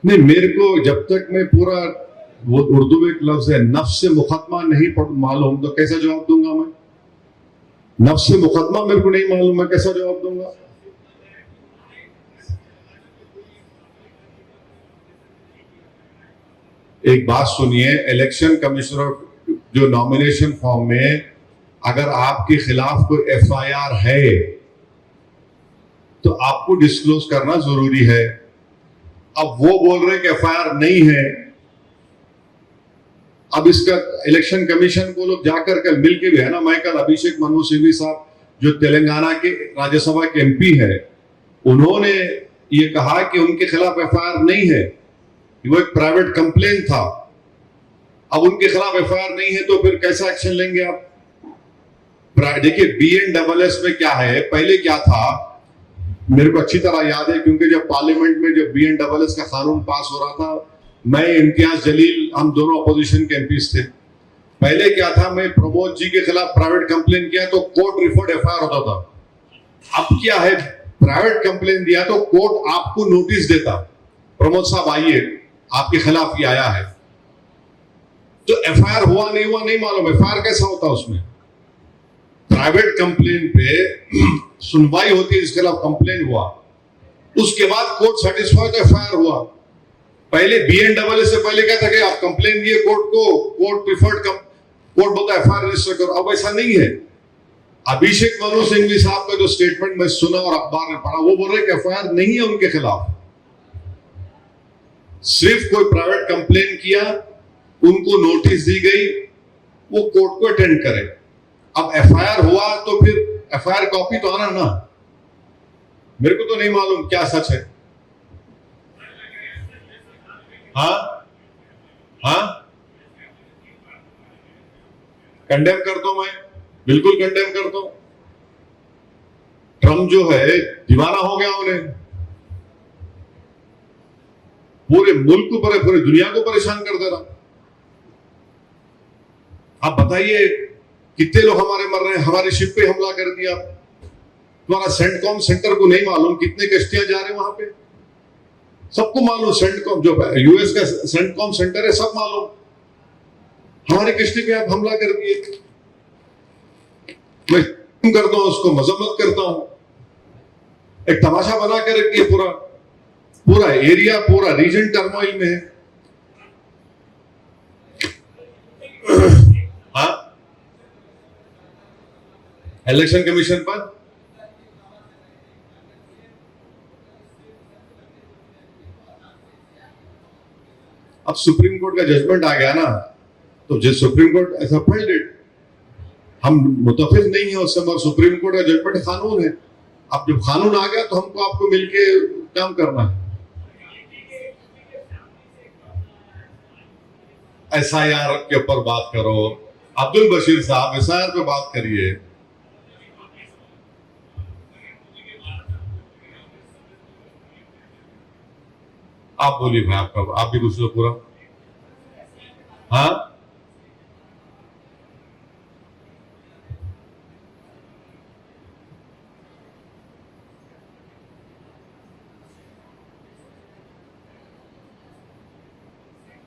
नहीं, मेरे को जब तक मैं पूरा वो उर्दू में एक लफ्ज है नफ्स मुकदमा नहीं मालूम, तो कैसा जवाब दूंगा मैं? नफ्स मुकदमा मेरे को नहीं मालूम, मैं कैसा जवाब दूंगा? एक बात सुनिए, इलेक्शन कमिश्नर जो नॉमिनेशन फॉर्म में अगर आपके खिलाफ कोई FIR है तो आपको डिस्क्लोज करना जरूरी है. अब वो बोल रहे कि FIR नहीं है. अब इसका इलेक्शन कमीशन को लोग जाकर कल मिल के भी है ना. मैं कल अभिषेक मनु सिंघवी साहब जो तेलंगाना के राज्यसभा के MP है, उन्होंने ये कहा कि उनके खिलाफ FIR नहीं है, वो एक प्राइवेट कंप्लेन था. अब उनके खिलाफ FIR नहीं है तो फिर कैसा एक्शन लेंगे आप? देखिए BNSS में क्या है, पहले क्या था मेरे को अच्छी तरह याद है, क्योंकि जब पार्लियामेंट में जब BNSS का कानून पास हो रहा था, मैं इम्तियाज जलील, हम दोनों अपोजिशन के MPs थे. पहले क्या था, मैं प्रमोद जी के खिलाफ प्राइवेट कंप्लेन किया तो कोर्ट रिफर्ड FIR होता था. अब क्या है, प्राइवेट कंप्लेन दिया तो कोर्ट आपको नोटिस देता, प्रमोद साहब आइए, आपके खिलाफ ये आया है. तो FIR हुआ नहीं मालूम. FIR कैसा होता उसमें? प्राइवेट कंप्लेन पे सुनवाई होती है, इसके खिलाफ कंप्लेन हुआ, उसके बाद कोर्ट सेटिस्फाई तो FIR हुआ. पहले BNSS से पहले क्या था कि आप कंप्लेन दिए कोर्ट को, कोर्ट प्रिफर्ड, कोर्ट बोलता है FIR रजिस्टर करो. अब ऐसा नहीं है. अभिषेक मनु सिंघवी साहब का जो स्टेटमेंट मैं सुना और अखबार में पढ़ा, वो बोल रहे कि FIR नहीं है उनके खिलाफ. सिर्फ कोई प्राइवेट कंप्लेन किया, उनको नोटिस दी गई, वो कोर्ट को अटेंड करे. अब FIR हुआ तो फिर FIR कॉपी तो आना ना. मेरे को तो नहीं मालूम क्या सच है. हाँ, कंडेम करता हूं, मैं बिल्कुल कंडेम करता हूं. ट्रम्प जो है दीवाना हो गया उन्हें. पूरे मुल्क को पूरे दुनिया को परेशान कर दे रहा। आप बताइए कितने लोग हमारे मर रहे हैं, हमारे शिप पे हमला कर दिया। तुम्हारा सेंटकॉम सेंटर को नहीं मालूम कितने कश्तियां जा रहे हैं वहां पे? सबको मालूम, सेंटकॉम जो यूएस का सेंटकॉम सेंटर है सब मालूम। हमारी कश्ती पे आप हमला कर दिए। मैं करता हूं, उसको मजम्मत करता हूं। एक तमाशा बना के रखिए, पूरा एरिया, पूरा रीजन टर्मोइल में है। हाँ, इलेक्शन कमीशन पर अब सुप्रीम कोर्ट का जजमेंट आ गया ना, तो जो सुप्रीम कोर्ट ऐसा पढ़ ले, हम मुतफिक नहीं है उससे, मगर सुप्रीम कोर्ट का जजमेंट कानून है। अब जब कानून आ गया तो हमको आपको मिलके काम करना है। एसआईआर के ऊपर बात करो, अब्दुल बशीर साहब एसआईआर पे बात करिए। आप बोलिए भाई, आपका आप भी पूछ लो पूरा। हाँ,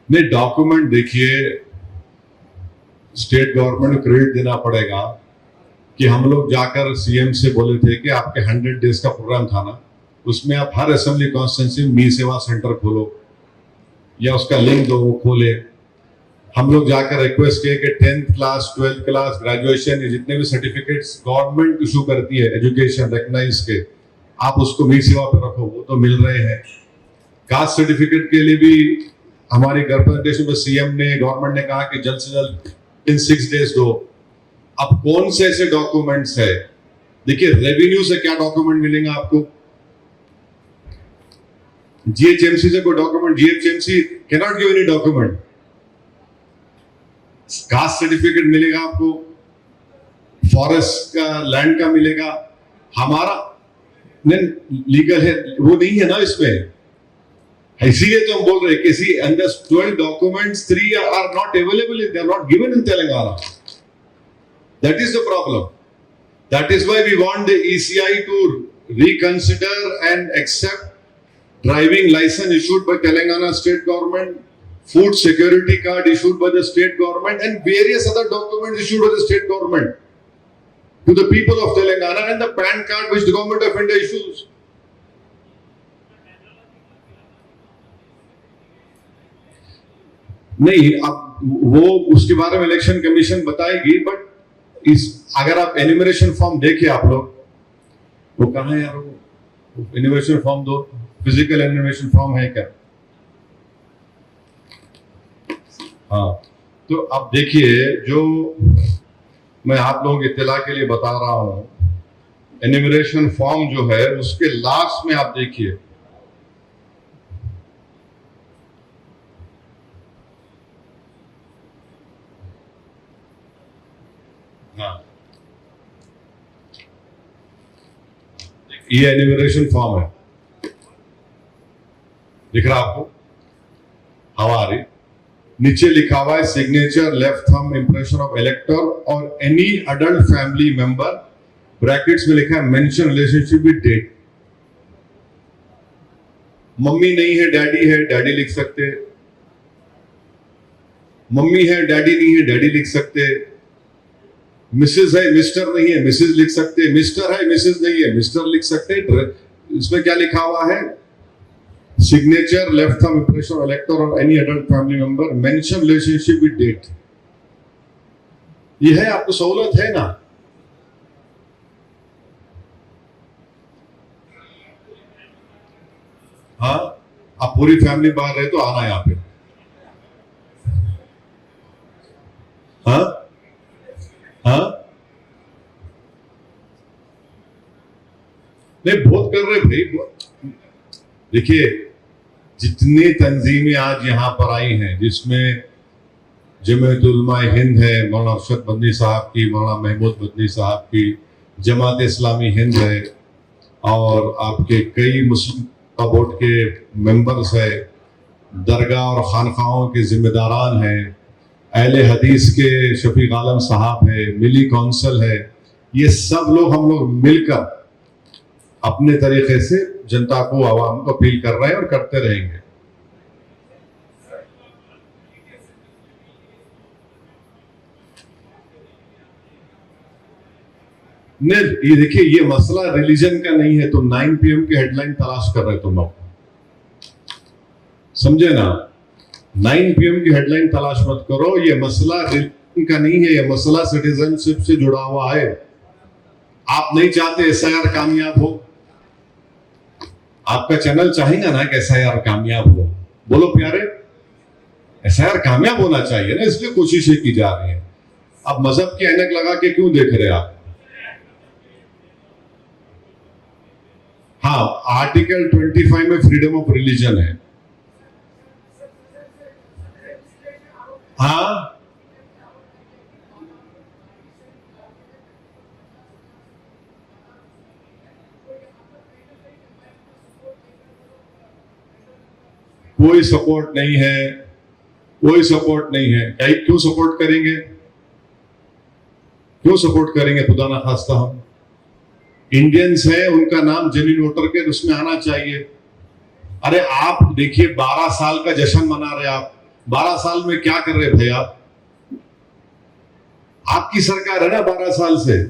नहीं, डॉक्यूमेंट देखिए, स्टेट गवर्नमेंट को क्रेडिट देना पड़ेगा कि हम लोग जाकर सीएम से बोले थे कि आपके 100 डेज का प्रोग्राम था ना, उसमें आप हर असेंबली कॉन्स्टिट्यूंसी में मी सेवा सेंटर खोलो या उसका लिंक दो, वो खोले। हम लोग जाकर रिक्वेस्ट किए कि 10th class 12th class graduation जितने भी सर्टिफिकेट्स गवर्नमेंट इशू करती है एजुकेशन रिकग्नाइज के, आप उसको मी सेवा पे रखो, वो तो मिल रहे हैं। कास्ट सर्टिफिकेट के लिए भी हमारी रिप्रेजेंटेशन में सीएम ने, गवर्नमेंट ने कहा कि जल्द से जल्द इन 6 डेज दो। अब कौन से ऐसे डॉक्यूमेंट्स है? देखिए, रेवेन्यू से क्या डॉक्यूमेंट मिलेगा आपको? जीएचएमसी से कोई document, GHMC can not give any document. Caste certificate मिलेगा आपको, फॉरेस्ट का, लैंड का मिलेगा। हमारा लीगल है, वो नहीं है ना इसमें। इसीलिए तो हम बोल रहे हैं कि अंदर 12 documents 3 are not available, they are not given in Telangana. That is the problem. That is why we want the ECI to reconsider and accept driving licence issued by Telangana state government, food security card issued by the state government, and various other documents issued by the state government to the people of Telangana, and the PAN card which the government of India issues. नहीं, अब वो उसके बारे में election commission बताएगी, but अगर आप enumeration form देखिए आप लोग, वो कहाँ है यार? वो एन्यूमरेशन फॉर्म दो, फिजिकल एन्यूमरेशन फॉर्म है क्या? हाँ, तो अब देखिए, जो मैं आप लोगों की इत्तला के लिए बता रहा हूं, एन्यूमरेशन फॉर्म जो है उसके लास्ट में आप देखिए, हाँ, ये एन्यूमरेशन फॉर्म है, दिख रहा आपको? हमारी नीचे लिखा हुआ है signature, left thumb impression of elector और any adult family member, brackets में लिखा है mention relationship with date. Mummy नहीं है, डैडी है, डैडी लिख सकते। मम्मी है, डैडी नहीं है, डैडी लिख सकते। मिसेज है, मिस्टर नहीं है, मिसेज लिख सकते। मिस्टर है, मिसेज नहीं है, मिस्टर लिख सकते। इसमें क्या लिखा हुआ है? Signature, left thumb impression of elector और any adult family member, mention relationship with date. ये है, आपको सहूलत है ना? हाँ, आप पूरी फैमिली बाहर रहे तो आना यहाँ पे। हाँ हाँ, नहीं, बहुत कर रहे भाई। देखिए, जितनी तंजीमें आज यहाँ पर आई हैं, जिसमें जमीयत उलमा हिंद है, मौलाना अरशद बदनी साहब की, मौलाना महमूद बदनी साहब की, जमात इस्लामी हिंद है, और आपके कई मुस्लिम बोर्ड के मेंबर्स है, दरगाह और खानखाहों के जिम्मेदारान हैं, अहले हदीस के शफीक आलम साहब है, मिली कौंसल है, ये सब लोग हम लोग मिलकर अपने तरीके से जनता को, आवाम को अपील कर रहे हैं और करते रहेंगे। नहीं, ये देखिए, ये मसला रिलीजन का नहीं है। तुम 9 PM की हेडलाइन तलाश कर रहे हो, तुम लोग समझे ना। 9 PM की हेडलाइन तलाश मत करो। ये मसला रिलीजन का नहीं है, ये मसला सिटीजनशिप से जुड़ा हुआ है। आप नहीं चाहते SIR कामयाब हो, आपका चैनल चाहेगा ना कि SIR कामयाब हो। बोलो प्यारे, SIR कामयाब होना चाहिए ना, इसलिए कोशिशें की जा रही हैं। अब मजहब की ऐनक लगा के क्यों देख रहे आप? हाँ, आर्टिकल 25 में फ्रीडम ऑफ रिलीजन है। हाँ, कोई सपोर्ट नहीं है, कोई सपोर्ट नहीं है। क्यों सपोर्ट करेंगे? क्यों सपोर्ट करेंगे? खुदा ना खास्ता हम इंडियंस हैं, उनका नाम जेन्युइन वोटर के उसमें आना चाहिए। अरे आप देखिए, 12 साल का जश्न मना रहे आप। 12 साल में क्या कर रहे भाई आप? आपकी सरकार है ना 12 साल से।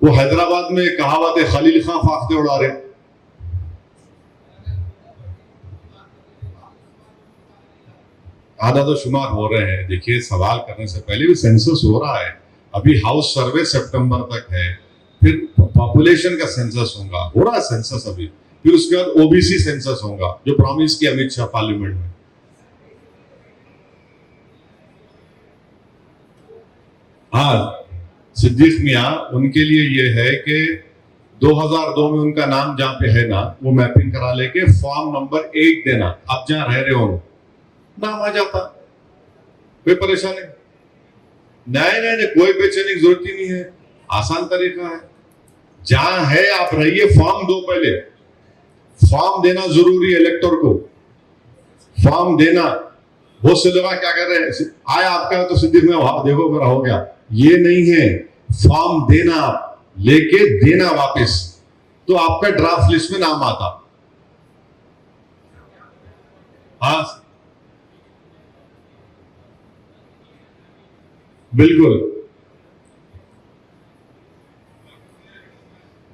वो हैदराबाद में कहावत है, खलील खां फाख्ते उड़ा रहे। आधा तो शुमार हो रहे हैं। देखिए, सवाल करने से पहले भी सेंसस हो रहा है। अभी हाउस सर्वे सितंबर तक है, फिर पॉपुलेशन का सेंसस होगा, हो रहा है सेंसस अभी, फिर उसके बाद OBC सेंसस होगा, जो प्रॉमिस किया अमित शाह पार्लियामेंट में। हाँ, सिद्दीक मियाँ, उनके लिए ये है कि 2002 में उनका नाम जहां पे है ना, वो मैपिंग करा लेके फॉर्म नंबर 8 देना। आप जहां रह रहे हो नाम आ जाता, कोई परेशानी नहीं। नहीं, कोई बेचैनी की जरूरत ही नहीं है, आसान तरीका है। जहां है आप रहिए, फॉर्म दो। पहले फॉर्म देना जरूरी है, इलेक्टर को फॉर्म देना। बहुत से लोग क्या कर रहे हैं, आया आपका तो सिद्दीक में देखो मेरा हो गया। ये नहीं है, फॉर्म देना, लेके देना वापस, तो आपका ड्राफ्ट लिस्ट में नाम आता। हाँ बिल्कुल।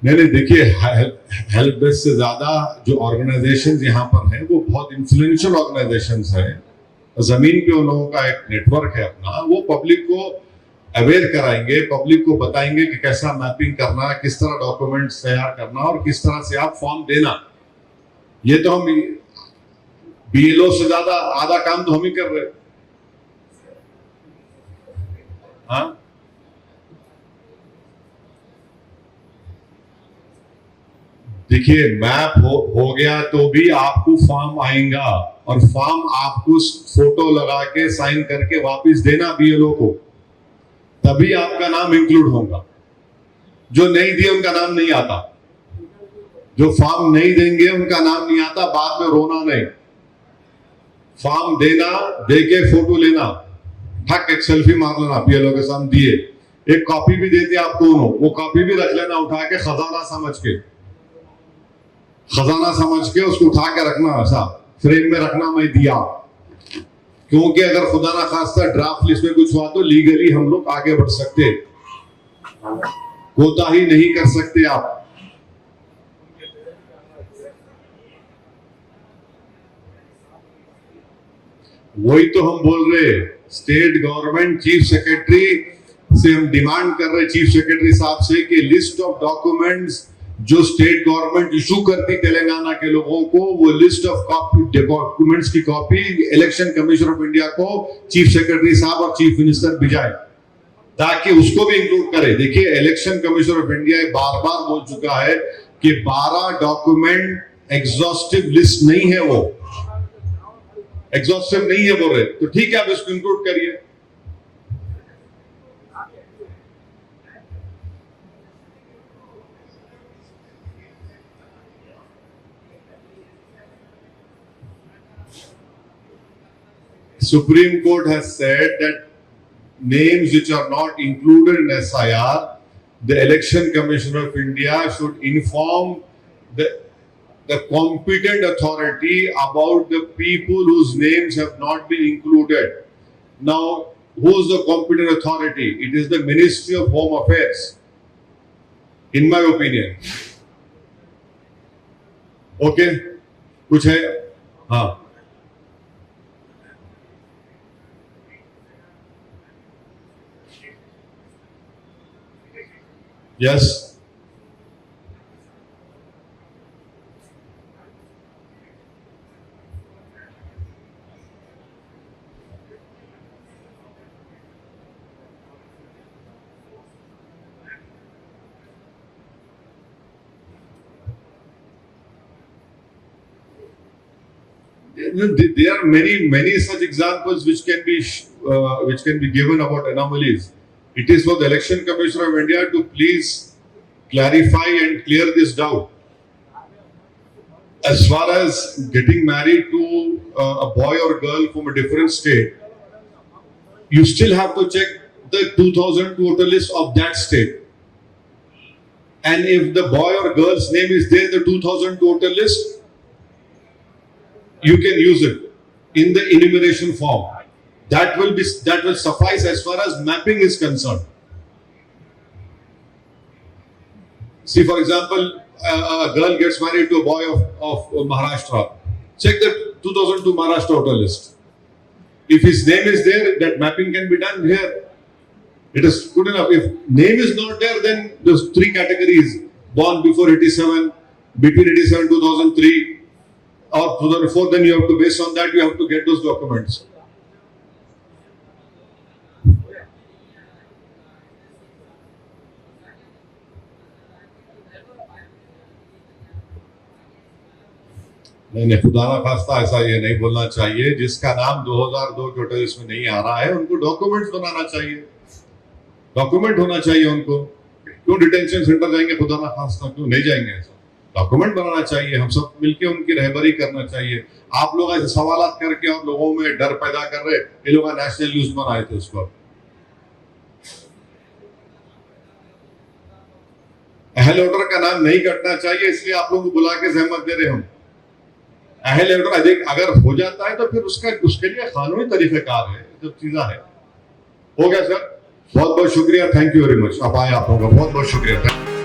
नहीं, देखिए, हेल्प डेस्क से ज्यादा जो ऑर्गेनाइजेशंस यहाँ पर हैं, वो बहुत इन्फ्लुएंशियल ऑर्गेनाइजेशंस हैं। जमीन पे उन लोगों का एक नेटवर्क है अपना, वो पब्लिक को अवेयर कराएंगे, पब्लिक को बताएंगे कि कैसा मैपिंग करना, किस तरह डॉक्यूमेंट्स तैयार करना और किस तरह से आप फॉर्म देना। ये तो हम BLO से ज्यादा आधा काम तो हम ही कर रहे हैं। हाँ, देखिए, मैप हो गया तो भी आपको फॉर्म आएगा, और फॉर्म आपको फोटो लगा के साइन करके वापस देना BLO को, तभी आपका नाम इंक्लूड होगा। जो नहीं दिए उनका नाम नहीं आता, जो फॉर्म नहीं देंगे उनका नाम नहीं आता। बाद में रोना नहीं, फॉर्म देना, देके फोटो लेना, ठक एक सेल्फी मार लेना, BLO के सामने दिए, एक कॉपी भी देते आप दोनों, वो कॉपी भी रख लेना उठा के, खजाना समझ के, खजाना समझ के उसको उठा के रखना, ऐसा फ्रेम में रखना, मैं दिया। क्योंकि अगर खुदा ना खास्ता ड्राफ्ट लिस्ट में कुछ हुआ तो लीगली हम लोग आगे बढ़ सकते, कोताही नहीं कर सकते आप। वही तो हम बोल रहे, स्टेट गवर्नमेंट चीफ सेक्रेटरी से हम डिमांड कर रहे, चीफ सेक्रेटरी साहब से, कि लिस्ट ऑफ डॉक्यूमेंट्स जो स्टेट गवर्नमेंट इशू करती तेलंगाना के लोगों को, वो लिस्ट ऑफ डॉक्यूमेंट्स की copy election commission of India को चीफ सेक्रेटरी साहब और चीफ मिनिस्टर भिजाए, ताकि उसको भी इंक्लूड करे। देखिए, इलेक्शन कमीशन ऑफ इंडिया बार बार बोल चुका है कि 12 डॉक्यूमेंट एग्जॉस्टिव लिस्ट नहीं है, वो एग्जॉस्टिव नहीं है बोल रहे, तो ठीक है, आप इसको इंक्लूड करिए। Supreme Court has said that names which are not included in SIR, the Election Commission of India should inform the competent authority about the people whose names have not been included. Now, who is the competent authority? It is the Ministry of Home Affairs, in my opinion. Okay? कुछ है? हाँ. Yes. There are many such examples which can be given about anomalies. It is for the Election Commission of India to please clarify and clear this doubt. As far as getting married to a boy or girl from a different state, you still have to check the 2000 voter list of that state. And if the boy or girl's name is there in the 2000 voter list, you can use it in the enumeration form. That will suffice as far as mapping is concerned. See, for example, a girl gets married to a boy of Maharashtra. Check the 2002 Maharashtra voter list. If his name is there, that mapping can be done here. It is good enough. If name is not there, then there's three categories: born before 87, between 87 2003, or 2004. Then you have to, based on that, you have to get those documents. नहीं, खुदा ना खास्ता ऐसा ये नहीं बोलना चाहिए। जिसका नाम 2002 के वोटर लिस्ट में नहीं आ रहा है, उनको डॉक्यूमेंट्स बनाना चाहिए, डॉक्यूमेंट होना चाहिए उनको। क्यों डिटेंशन सेंटर जाएंगे? खुदा ना खास्ता क्यों नहीं जाएंगे? ऐसा डॉक्यूमेंट बनाना चाहिए, हम सब मिलके उनकी रहबरी करना चाहिए। आप लोग ऐसे सवालात करके और लोगों में डर पैदा कर रहे, ये लोग नेशनल न्यूज बनाए थे उसको। अहल वोटर का नाम नहीं कटना चाहिए, इसलिए आप लोगों को बुला के जहमत दे रहे हम। अहल वोटर अगर हो जाता है तो फिर उसके लिए कानूनी तरीकेकार है, जो चीज़ा है। हो गया सर, बहुत बहुत शुक्रिया, थैंक यू वेरी मच। आप आए, आप लोगों का बहुत बहुत शुक्रिया।